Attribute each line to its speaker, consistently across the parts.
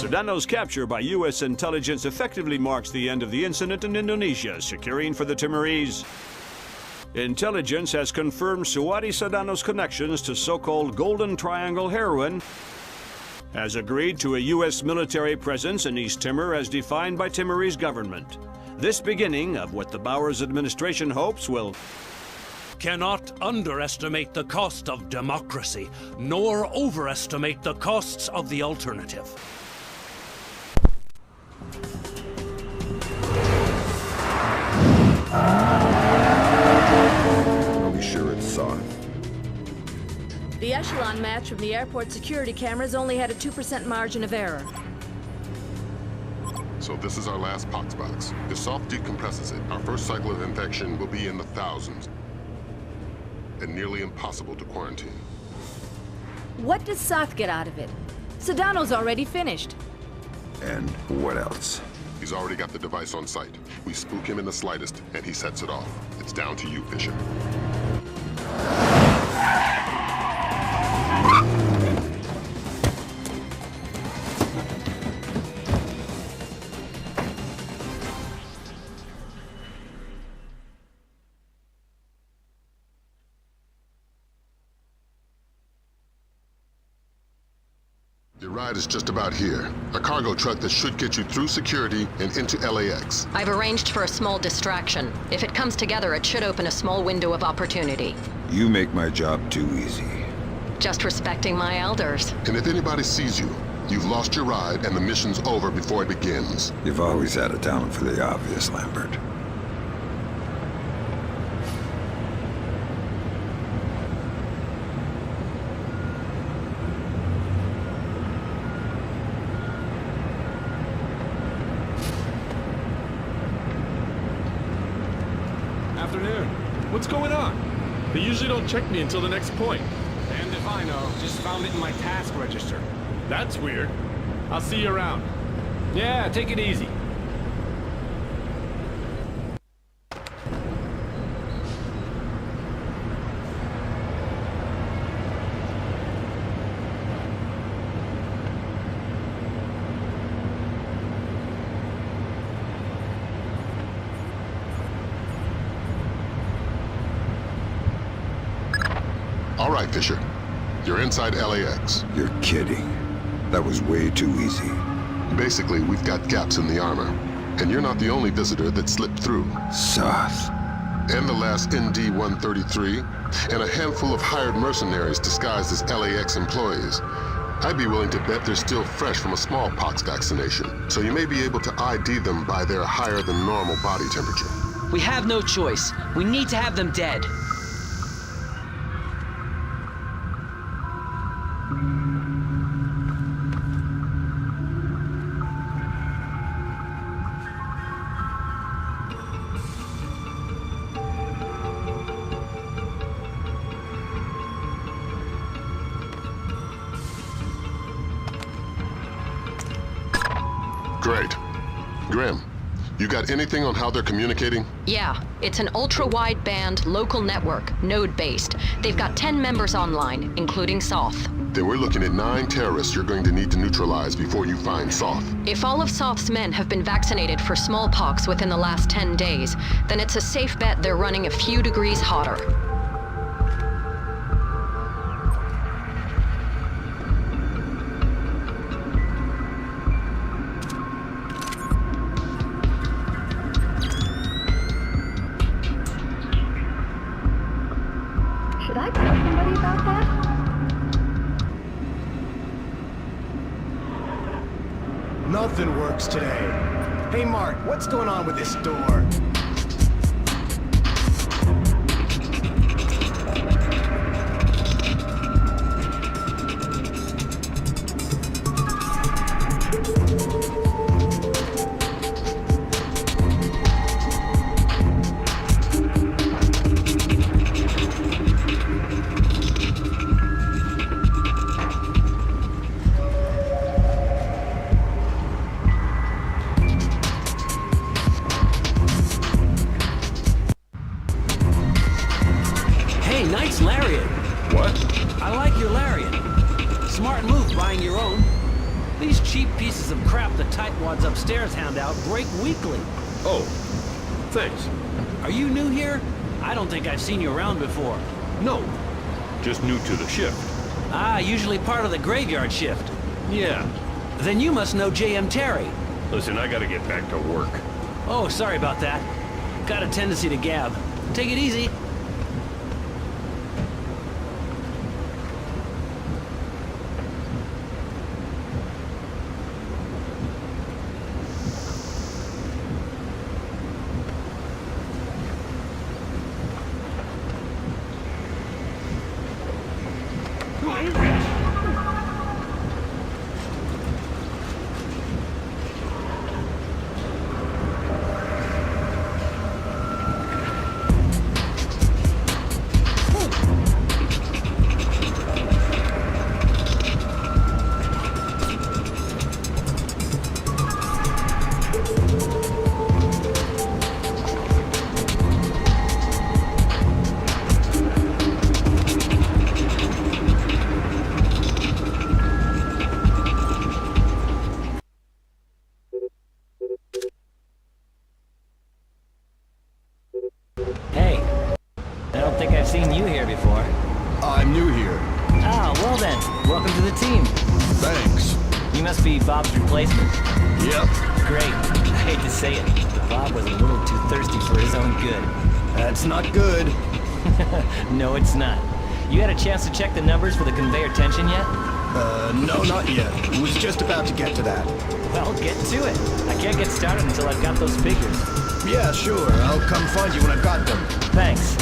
Speaker 1: Sadono's capture by U.S. intelligence effectively marks the end of the incident in Indonesia, securing for the Timorese. Intelligence has confirmed Suhadi Sadono's connections to so-called Golden Triangle heroin, has agreed to a U.S. military presence in East Timor as defined by Timorese government. This beginning of what the Bowers administration hopes will
Speaker 2: cannot underestimate the cost of democracy, nor overestimate the costs of the alternative.
Speaker 3: Are we sure it's Soth?
Speaker 4: The Echelon match from the airport security cameras only had a 2% margin of error.
Speaker 5: So this is our last pox box. If Soth decompresses it, our first cycle of infection will be in the thousands. And nearly impossible to quarantine.
Speaker 4: What does Soth get out of it? Sadono's already finished.
Speaker 3: And what else?
Speaker 5: He's already got the device on site. We spook him in the slightest, and he sets it off. It's down to you, Fisher. Your ride is just about here. A cargo truck that should get you through security and into LAX.
Speaker 6: I've arranged for a small distraction. If it comes together, it should open a small window of opportunity.
Speaker 3: You make my job too easy.
Speaker 6: Just respecting my elders.
Speaker 5: And if anybody sees you, you've lost your ride and the mission's over before it begins.
Speaker 3: You've always had a talent for the obvious, Lambert.
Speaker 7: Afternoon. What's going on? They usually don't check me until the next point.
Speaker 8: And if I know, just found it in my task register.
Speaker 7: That's weird. I'll see you around.
Speaker 8: Yeah, take it easy.
Speaker 5: All right, Fisher. You're inside LAX.
Speaker 3: You're kidding. That was way too easy.
Speaker 5: Basically, we've got gaps in the armor. And you're not the only visitor that slipped through.
Speaker 3: Soth.
Speaker 5: And the last ND-133, and a handful of hired mercenaries disguised as LAX employees. I'd be willing to bet they're still fresh from a smallpox vaccination, so you may be able to ID them by their higher than normal body temperature.
Speaker 9: We have no choice. We need to have them dead.
Speaker 5: Great. Grim, you got anything on how they're communicating?
Speaker 6: Yeah, it's an ultra-wideband local network, node-based. They've got 10 members online, including Soth.
Speaker 5: Then we're looking at 9 terrorists you're going to need to neutralize before you find Soth.
Speaker 6: If all of Soth's men have been vaccinated for smallpox within the last 10 days, then it's a safe bet they're running a few degrees hotter.
Speaker 4: Should I tell somebody about that?
Speaker 8: Nothing works today. Hey, Mark, what's going on with this door?
Speaker 9: Nice lariat.
Speaker 7: What?
Speaker 9: I like your lariat. Smart move buying your own. These cheap pieces of crap the tightwads upstairs hand out break weekly.
Speaker 7: Oh, thanks.
Speaker 9: Are you new here? I don't think I've seen you around before.
Speaker 7: No, just new to the shift.
Speaker 9: Ah, usually part of the graveyard shift.
Speaker 7: Yeah.
Speaker 9: Then you must know J.M. Terry.
Speaker 7: Listen, I gotta get back to work.
Speaker 9: Oh, sorry about that. Got a tendency to gab. Take it easy.
Speaker 10: Seen you here before.
Speaker 8: I'm new here.
Speaker 10: Oh, well then, welcome to the team.
Speaker 8: Thanks.
Speaker 10: You must be Bob's replacement.
Speaker 8: Yep.
Speaker 10: Great. I hate to say it, but Bob was a little too thirsty for his own good.
Speaker 8: That's not good.
Speaker 10: No, it's not. You had a chance to check the numbers for the conveyor tension yet?
Speaker 8: No, not yet. Was just about to get to that.
Speaker 10: Well, get to it. I can't get started until I've got those figures.
Speaker 8: Yeah, sure. I'll come find you when I've got them.
Speaker 10: Thanks.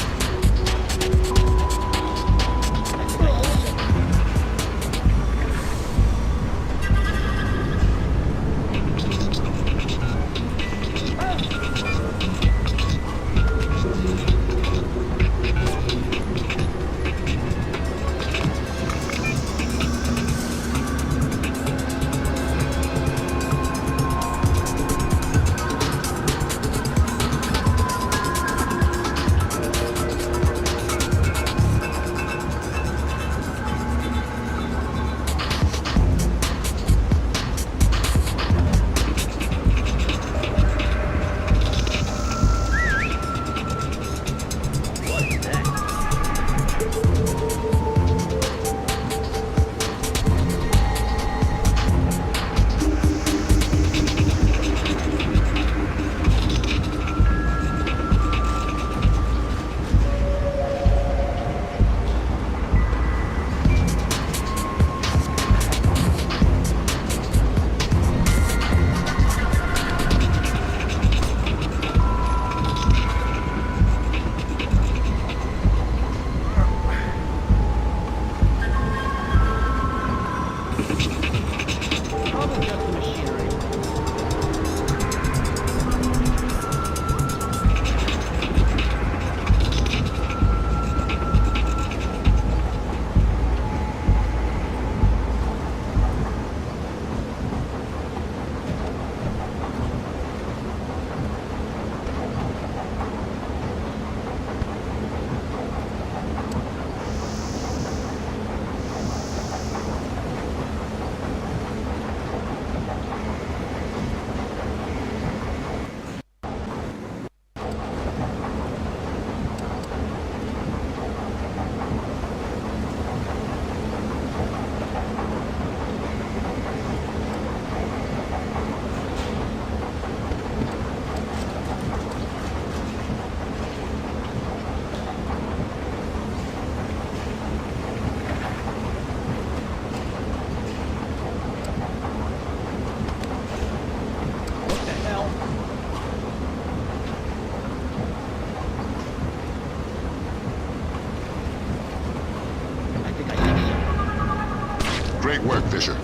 Speaker 5: Great work, Fisher.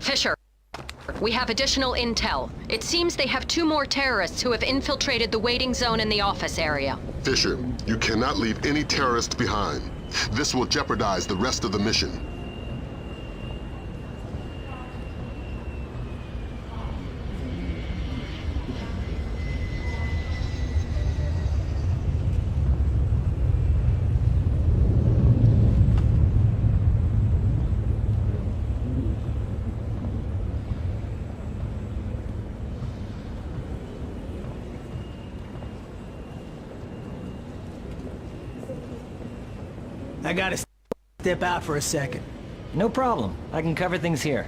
Speaker 6: Fisher, we have additional intel. It seems they have 2 more terrorists who have infiltrated the waiting zone in the office area.
Speaker 5: Fisher, you cannot leave any terrorists behind. This will jeopardize the rest of the mission.
Speaker 8: I gotta step out for a second.
Speaker 10: No problem. I can cover things here.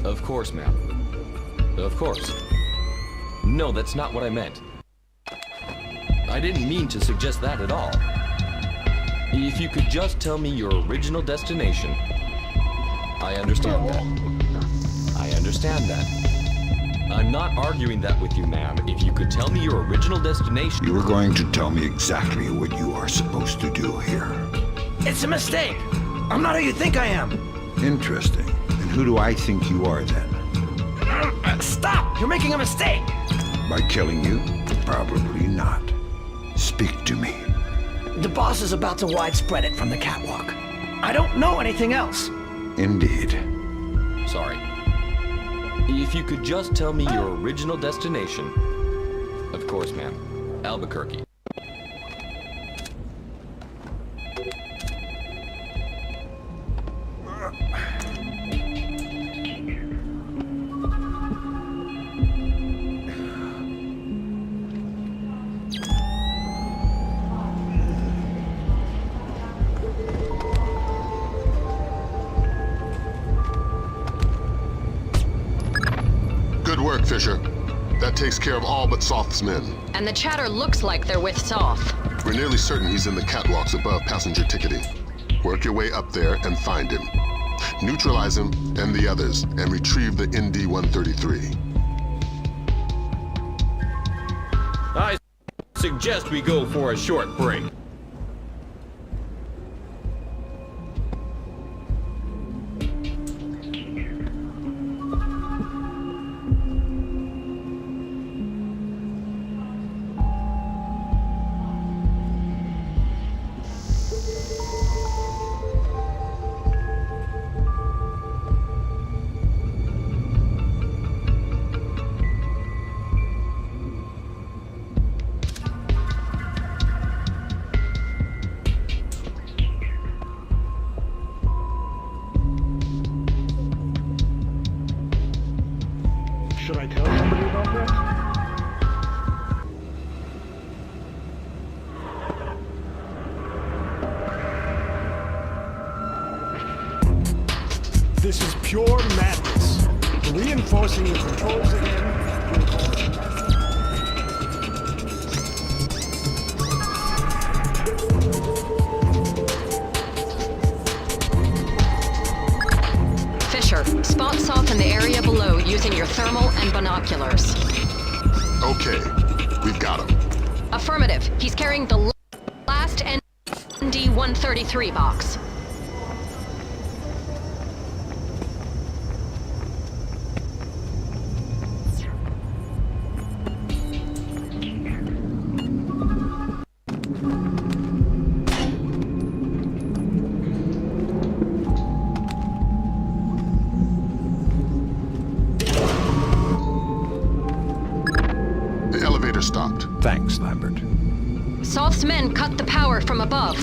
Speaker 11: Of course, ma'am. Of course. No, that's not what I meant. I didn't mean to suggest that at all. If you could just tell me your original destination. I understand that. I understand that. I'm not arguing that with you, ma'am. If you could tell me your original destination...
Speaker 3: You are going to tell me exactly what you are supposed to do here.
Speaker 8: It's a mistake. I'm not who you think I am.
Speaker 3: Interesting. And who do I think you are then?
Speaker 8: Stop! You're making a mistake!
Speaker 3: By killing you? Probably not. Speak to me.
Speaker 8: The boss is about to widespread it from the catwalk. I don't know anything else.
Speaker 3: Indeed.
Speaker 11: Sorry. If you could just tell me your original destination. Of course, ma'am. Albuquerque.
Speaker 5: Fisher. That takes care of all but Soth's men.
Speaker 6: And the chatter looks like they're with Soth.
Speaker 5: We're nearly certain he's in the catwalks above passenger ticketing. Work your way up there and find him. Neutralize him and the others, and retrieve the ND-133.
Speaker 11: I suggest we go for a short break.
Speaker 8: Should I tell somebody about this? This is pure madness. Reinforcing the controls again will cause
Speaker 6: Spot Soth in the area below using your thermal and binoculars.
Speaker 5: Okay, we've got him.
Speaker 6: Affirmative. He's carrying the last ND-133 box.
Speaker 5: Stopped.
Speaker 3: Thanks, Lambert.
Speaker 6: Soth's men cut the power from above.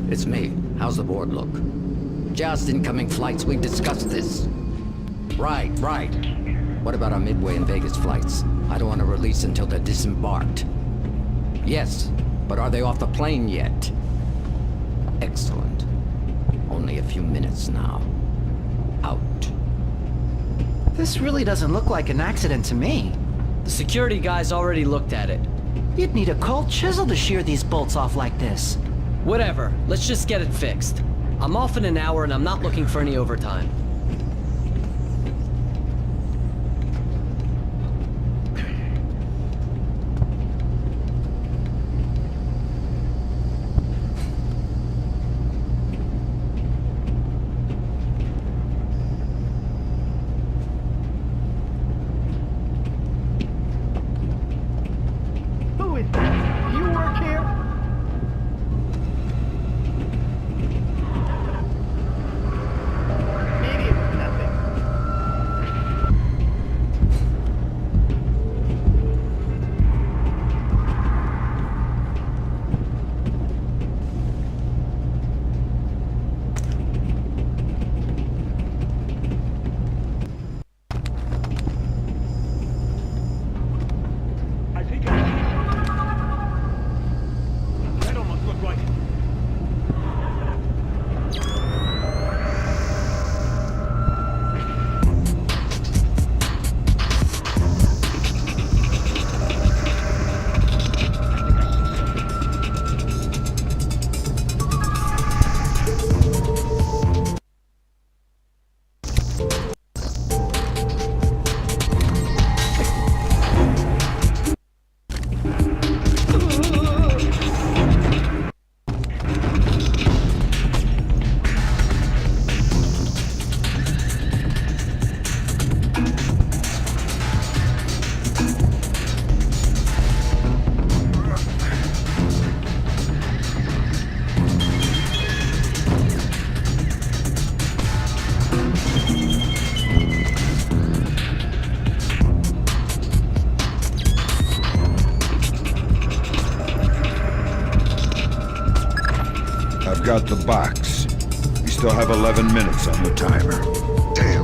Speaker 12: It's me. How's the board look? Just incoming flights, we discussed this. Right. What about our Midway and Vegas flights? I don't want to release until they're disembarked. Yes, but are they off the plane yet? Excellent. Only a few minutes now. Out.
Speaker 13: This really doesn't look like an accident to me.
Speaker 9: The security guys already looked at it.
Speaker 13: You'd need a cold chisel to shear these bolts off like this.
Speaker 9: Whatever, let's just get it fixed. I'm off in an hour and I'm not looking for any overtime.
Speaker 8: Who is that? You work here? Maybe
Speaker 3: I've got the box. We still have 11 minutes on the timer.
Speaker 5: Damn.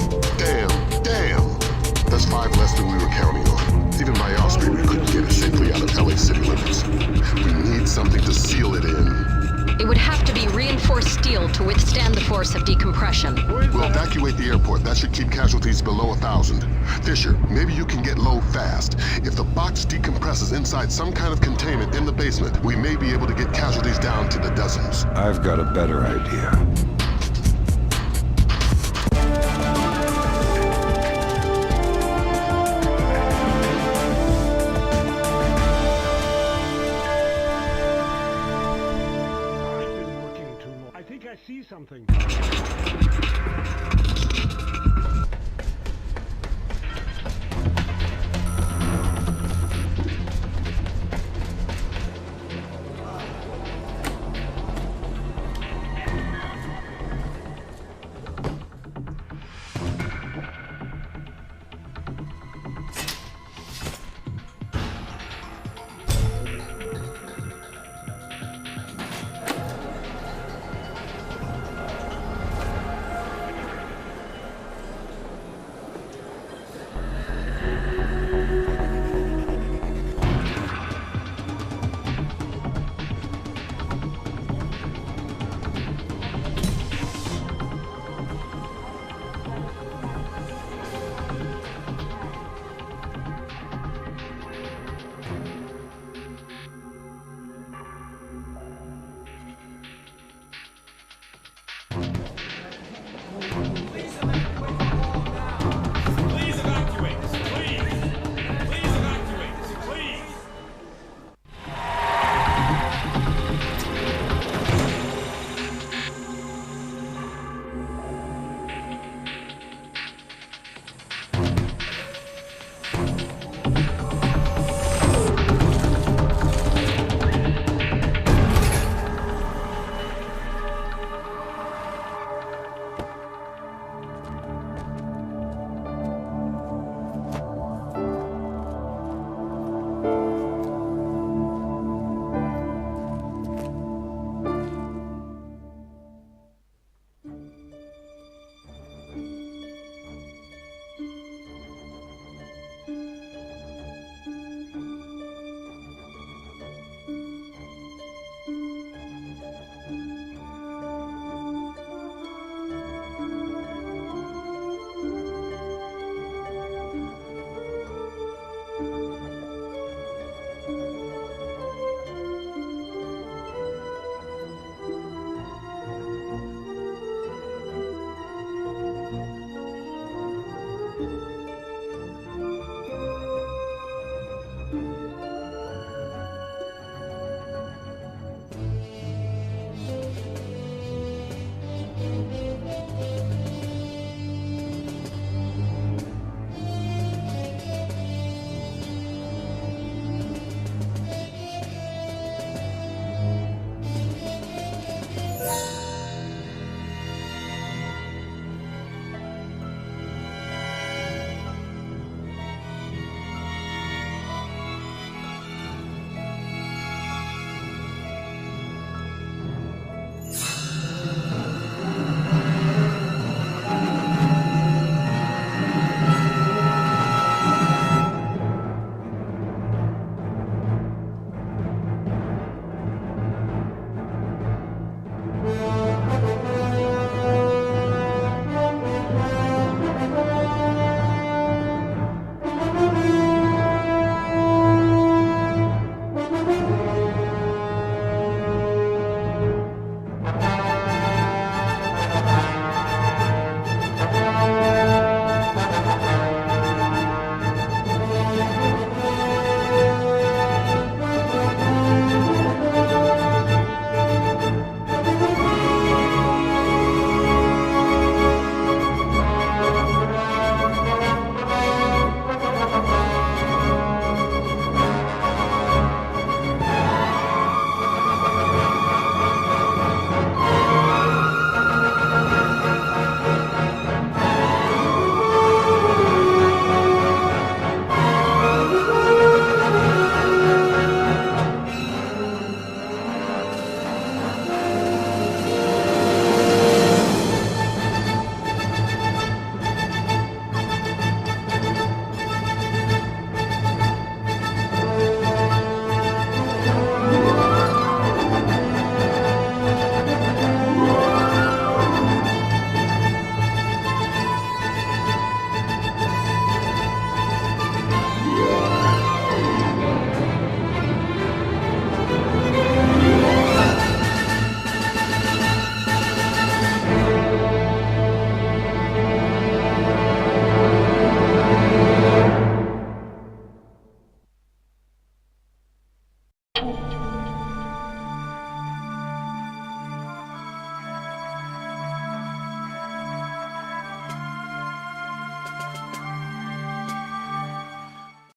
Speaker 5: That's 5 less than we were counting on. Even by our speed, we couldn't get it safely out of LA city limits. We need something to seal it in.
Speaker 6: It would have to be reinforced steel to withstand the force of decompression.
Speaker 5: We'll evacuate the airport. That should keep casualties below 1,000. Fisher, maybe you can get low fast. If the box decompresses inside some kind of containment in the basement, we may be able to get casualties down to the dozens.
Speaker 3: I've got a better idea.
Speaker 8: I see something.